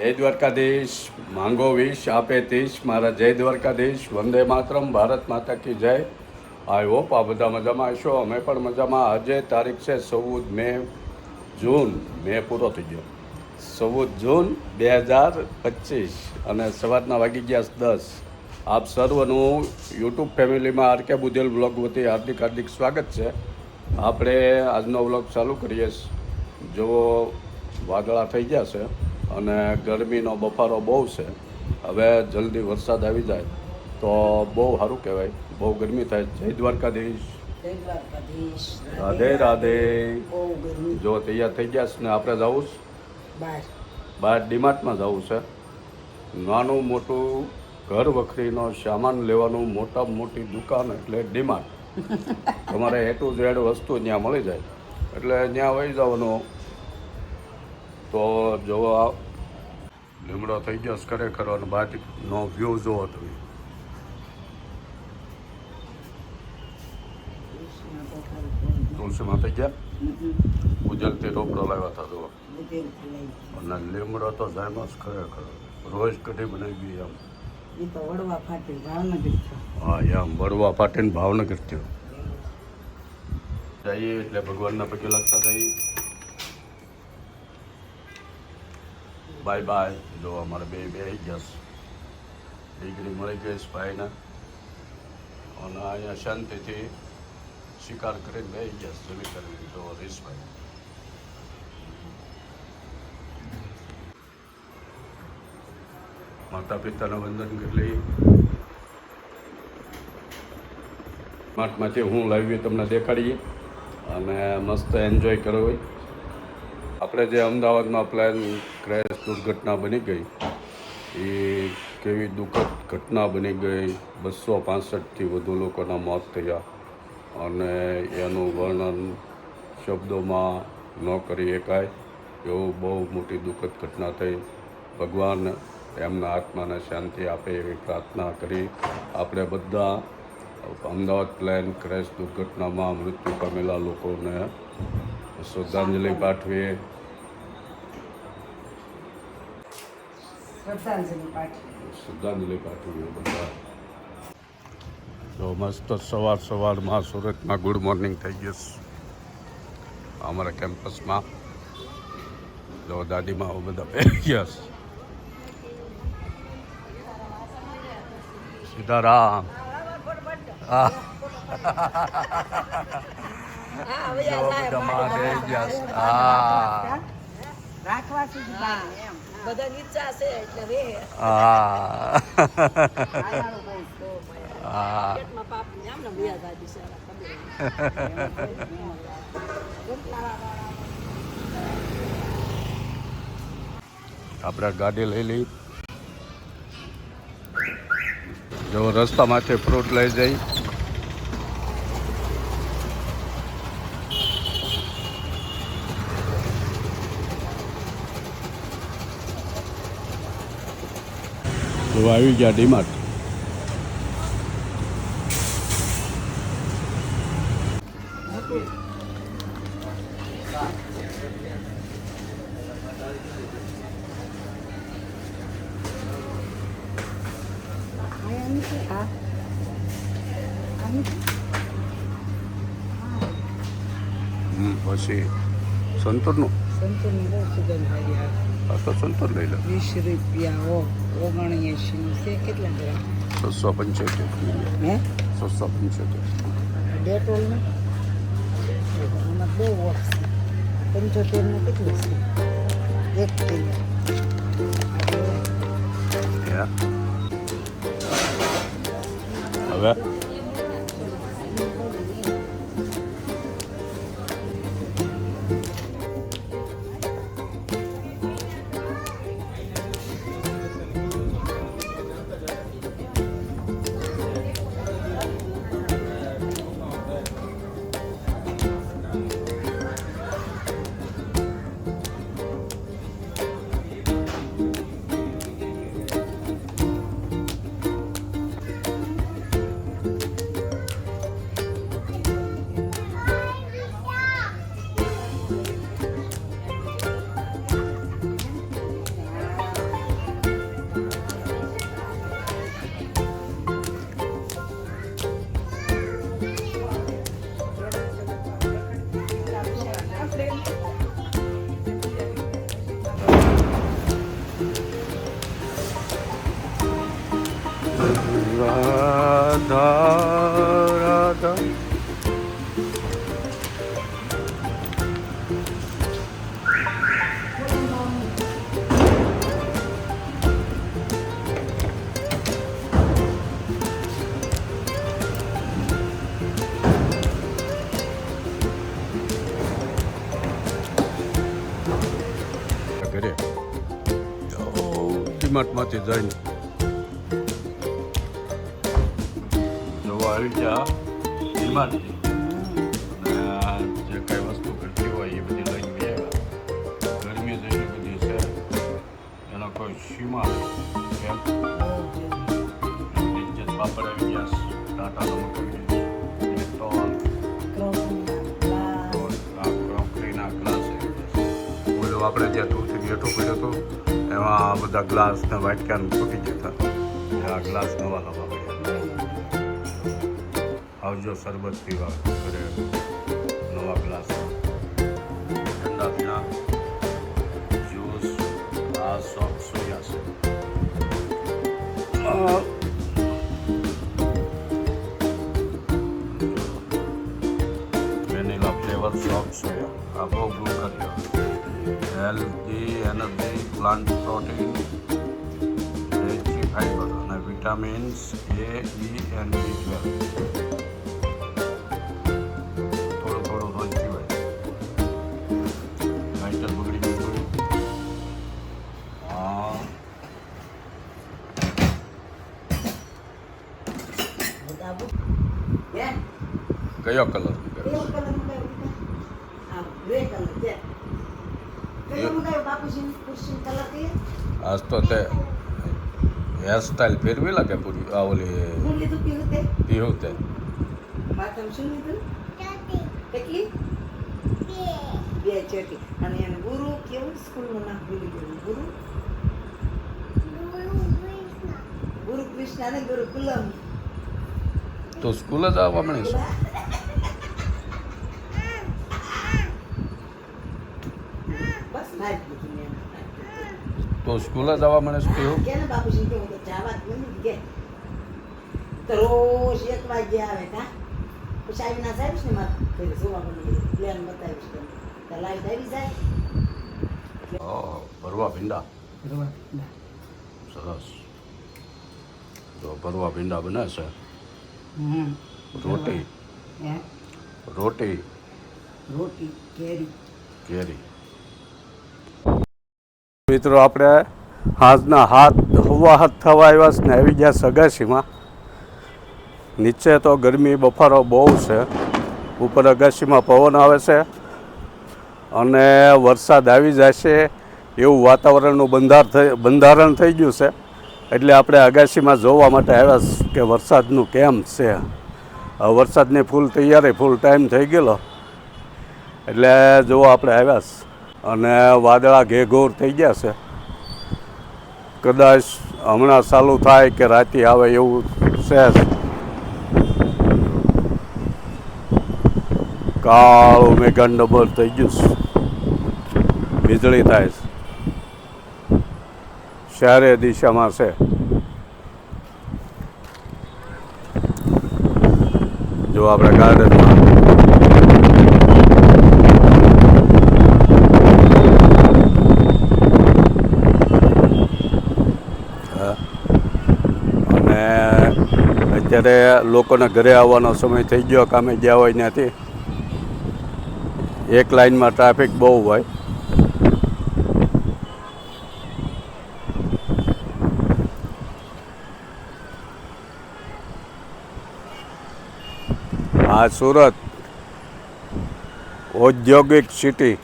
જય દ્વારકાધીશ, માંગો વીશ આપે તીશ, મારા જય દ્વારકાધીશ, વંદે માતરમ, ભારત માતા કી જય. આઈ હોપ આ બધા મજામાં હશો. અમે પણ મજામાં. આજે તારીખ છે 14 જૂન. મે પૂરો થઈ ગયો. 14 જૂન 2025 અને સવારના વાગી ગયા 10. આપ સર્વનું યુટ્યુબ ફેમિલીમાં આર કે બુધેલ વ્લોગ વતી હાર્દિક હાર્દિક સ્વાગત છે. આપણે આજનો વ્લોગ ચાલુ કરીએ. જો વાદળા થઈ ગયા છે અને ગરમીનો બફારો બહુ છે. હવે જલ્દી વરસાદ આવી જાય તો બહુ સારું કહેવાય. બહુ ગરમી થાય. જય દ્વારકાધીશ, રાધે રાધે. જો તૈયાર થઈ ગયા છે ને આપણે જવું બહાર ડીમાર્ટમાં જવું છે. નાનું મોટું ઘર વખરીનો સામાન લેવાનું મોટામાં મોટી દુકાન એટલે ડીમાર્ટ. તમારે એ ટુ ઝેડ વસ્તુ ત્યાં મળી જાય એટલે ત્યાં વહી જવાનું. તો જોવા લીમડો થઈ ગયો ખરેખર અને બહારનો વ્યૂ જોવો તમે. તુલસીમાં થઈ ગયા ઉજલતી રોપડો લાવ્યા હતા જો. અને લીમડો તો જામ્યો જ ખરેખર. રોજ કઢી બનાવી આમ. હા એમ વડવા ફાટીને ભાવનગર થયો. જઈએ એટલે ભગવાનના પગે લાગતા જઈએ. Bye bye. જો અમારે બે ગયા ડિગ્રી મળી ગઈ છે ભાઈને અને અહીંયા શાંતિથી શિકાર કરીને બેસી ગયા જમી કરીને. જો હરીશભાઈ માતા પિતાના વંદન કરી લઈ. માટમાંથી હું લાવી તમને દેખાડીએ અને મસ્ત એન્જોય કરો. આપણે જે અમદાવાદમાં પ્લેન ક્રેશ દુર્ઘટના બની ગઈ એ કેવી દુઃખદ ઘટના બની ગઈ. 265થી વધુ લોકોના મોત થયા અને એનું વર્ણન શબ્દોમાં ન કરી શકાય એવું બહુ મોટી દુઃખદ ઘટના થઈ. ભગવાન એમના આત્માને શાંતિ આપે એવી પ્રાર્થના કરી આપણે બધા અમદાવાદ પ્લેન ક્રેશ દુર્ઘટનામાં મૃત્યુ પામેલા લોકોને શ્રદ્ધાંજલિ પાઠવીએ. શ્રદ્ધાંજલિ પાઠવીએ બધા. તો મસ્ત સવારમાં સુરતમાં ગુડ મોર્નિંગ થઈ ગયું અમારા કેમ્પસમાં. જો દાદીમાં બધા બેસી ગયા. સીતારામ. હા આપણે ગાડી લઈ લઈ. જો રસ્તામાંથી ફ્રૂટ લઈ જઈ. તો આવી ગયા ડીમાર્ટ. પછી સંતૂરનું તો સંતૂર લઈ લો. 20 રૂપિયા 79 છે. કેટલા ગ્રામ? 675. 675. ડેટોલનું આમાં બહુ ઓફ છે. 75નું કેટલું છે? 1 કિલો. હવે રાધા રાધા ઘરે ડીમાર્ટમાંથી જઈને જોવા આવી ગયા ડીમાર્ટથી અને જે કઈ વસ્તુ ઘટતી હોય એ બધી લઈને બી આવ્યા. ગરમી જ એટલી બધી છે એનો કોઈ સીમા નથી. ઇજ્જત પાપડ આવી ગયા, ટાટા નમક આવી ગયા, ડેટોલ, ક્રોકરીના ગ્લાસ આવી ગયા. ઓલું આપણે જે ટૂરથી બેઠો પડ્યો હતો એમાં બધા ગ્લાસ ને વાટક્યાને ફૂટી જતા. આ ગ્લાસ નવા નવા પડ્યા. આવજો શરબત પીવા ઘરે, નવા ગ્લાસ, ઠંડા પીણા, જ્યુસ. આ સોફ્ટ સોયા છે. Vanilla flavour soft soya. આ બહુ બ્લુ કર્યો. Healthy energy, plant protein, veggie fibre અને vitamins A, E and B12. થોડું થોડું રોજ પીવાય. લાઇટર બગડી ગયું. હા, કયો કલર? આજ તો તે હેરસ્ટાઈલ ફેરવી લાગે પૂરી. આ ઓલી પીવું તે અને એને ગુરુ કેવું સ્કૂલનું નામ ભૂલી ગયું. ગુરુ કૃષ્ણ અને ગુરુ કુલમ. તો સ્કૂલ જ આવવા મળીશ. બસ મારી દીધી મેં. તો સ્કૂલ જ આવવા મળે છે પીવું. કે ને બાપુજી કે હું તો જવા જ નથી કે તો રોજ 1 વાગે આવે કા પછી આવીને આવીશ ને મારે ઘરે જોવા મળી પ્લાન બતાવીશ તો લાઈટ આવી જાય. ભરવા ભીંડા સરસ. તો ભરવા ભીંડા બને છે. રોટી રોટી રોટી કેરી. મિત્રો આપણે હાથના હવા હાથ થવા આવ્યા છે ને આવી ગયા સગાસીમાં. નીચે તો ગરમી બફારો બહુ છે, ઉપર અગાસીમાં પવન આવે છે અને વરસાદ આવી જશે એવું વાતાવરણનું બંધારણ થઈ ગયું છે. એટલે આપણે અગાસીમાં જોવા માટે આવ્યા કે વરસાદનું કેમ છે. વરસાદની ફૂલ તૈયારી, ફૂલ ટાઈમ થઈ ગયેલો એટલે જોવા આપણે આવ્યા છે. અને વાદળા ઘેઘોર થઈ ગયા છે. કદાચ હમણાં ચાલુ થાય કે રાતે આવે એવું છે. કાળું મેઘાન ડબલ થઈ ગયું છે. વીજળી થાય છે. ચારે દિશામાં છે. જો આપણે ગાર્ડનમાં અને અત્યારે લોકોને ઘરે આવવાનો સમય થઈ ગયો. કામે ગયા હોય ત્યાંથી એક લાઈનમાં ટ્રાફિક બહુ હોય. આ સુરત ઔદ્યોગિક સિટી.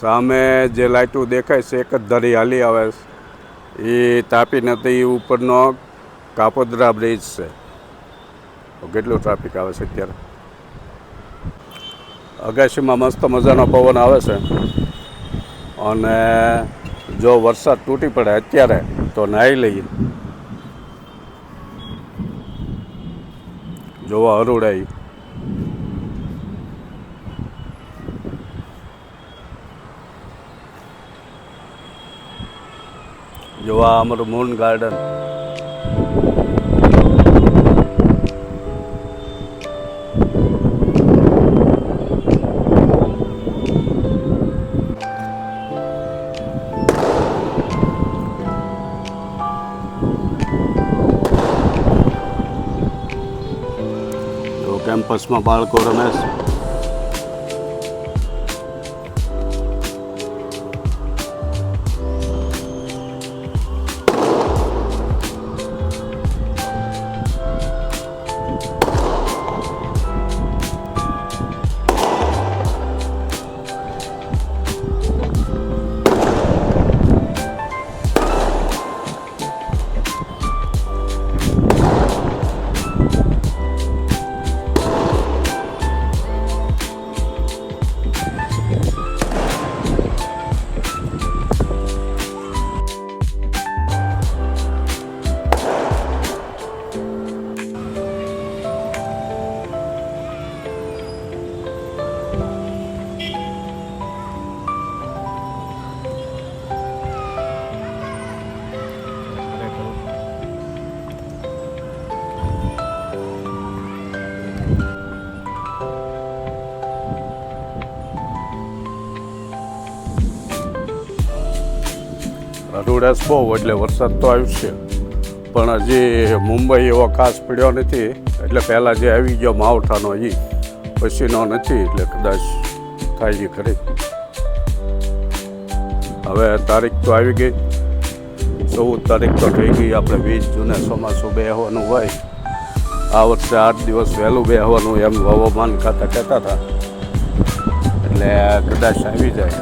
સામે જે લાઇટો દેખાય છે એક જ ધરી હાલી આવે છે. એ તાપી નદી ઉપરનો કાપોદ્રા બ્રિજ છે. કેટલું ટ્રાફિક આવે છે અત્યારે. અગાશીમાં મસ્ત મજાનો પવન આવે છે અને જો વરસાદ તૂટી પડે અત્યારે તો નાહી લઈએ. જોવા હરુડાઈ જોવા અમારું મૂન ગાર્ડન. જો કેમ્પસમાં બાળકો રમે છે. રૂડસ બહુ એટલે વરસાદ તો આવ્યો છે, પણ હજી મુંબઈ એવો ખાસ પડ્યો નથી. એટલે પહેલાં જે આવી ગયો માવઠાનો હજી પછીનો નથી, એટલે કદાચ થાય છે ખરી. હવે તારીખ તો આવી ગઈ, 14 તારીખ તો થઈ ગઈ. આપણે 20 જૂને ચોમાસું બેહવાનું હોય. આ વર્ષે 8 દિવસ વહેલું બેહવાનું એમ હવામાન ખાતા કહેતા હતા, એટલે કદાચ આવી જાય.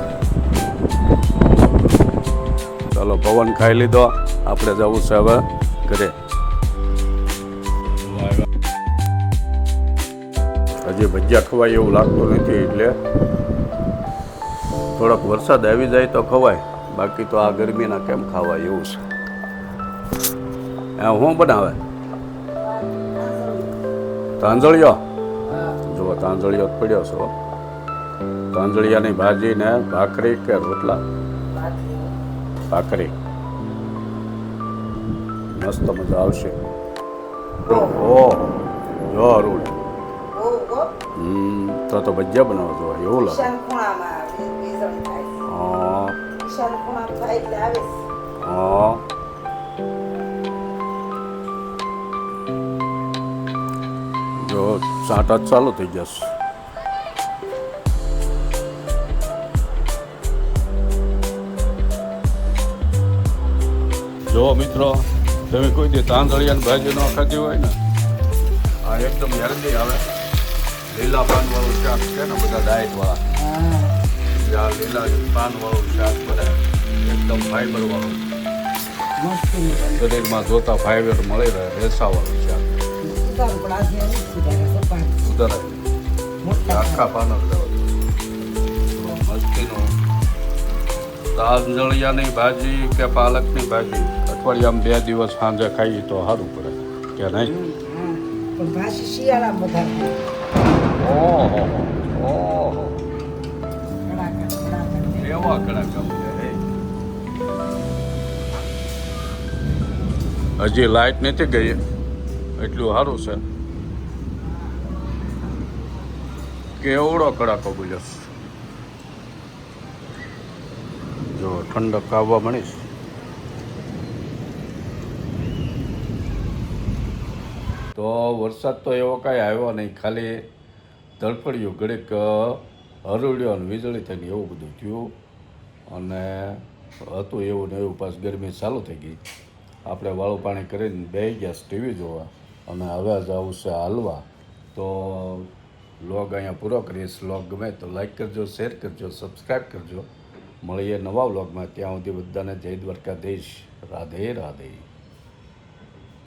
ચાલો પવન ખાઈ લીધો, આપણે જવું છે હવે ઘરે. હજી ભજીયા ખવાય એવું લાગતું નથી, એટલે થોડોક વરસાદ આવી જાય તો ખવાય, બાકી તો આ ગરમીના કેમ ખાવાય એવું છે. શું બનાવે? તાંજળિયો. જુઓ તાંજળિયો જ પડ્યો છો. તાંજળિયાની ભાજી ને ભાખરી કે રોટલા? ભાખરી. મસ્ત મજા આવશે. ઓહો જો રૂડ. તો ભજીયા બનાવો જો એવું લાગે. હા જો સાંટા જ ચાલુ થઈ જશે. જો મિત્રો, તમે કોઈ દી તાંદળિયાની ભાજી ન ખાધી હોય ને, આ એકદમ હેલ્ધી આવે. લીલા પાનવાળું શાક છે ને, બધા ડાયટવાળા. લીલા પાનવાળું શાક બને, એકદમ ફાઈબરવાળું. શરીરમાં જોતા ફાઈબર મળી રહે. રેસાવાળું શાક સુધારાય. આખા પાનો મસ્તીનું. તાંજળિયાની ભાજી કે પાલકની ભાજી અઠવાડિયામાં 2 દિવસ સાંજે ખાઈએ તો સારું પડે કે નહીં? ઓહો ઓહો એવા કડાકા બને. હજી લાઈટ નથી ગઈ, એટલું સારું છે. કેવડો કડાકો બોલ્યો. જો ઠંડક આવવા મળીશ. તો વરસાદ તો એવો કાંઈ આવ્યો નહીં, ખાલી તડફડ્યું, ઘડીક હરુડ્યો અને વીજળી થઈને એવું બધું થયું. અને હતું એવું ને એવું, પાછું ગરમી ચાલુ થઈ ગઈ. આપણે વાળું પાણી કરીને બેસી ગયા ટીવી જોવા, અને હવે જવું છે હાલવા. તો વ્લોગ અહીંયા પૂરો કરીશ. વ્લોગ ગમે તો લાઈક કરજો, શેર કરજો, સબસ્ક્રાઈબ કરજો. મળીએ નવા વ્લોગમાં. ત્યાં સુધી બધાને જય દ્વારકાધીશ. રાધે રાધે.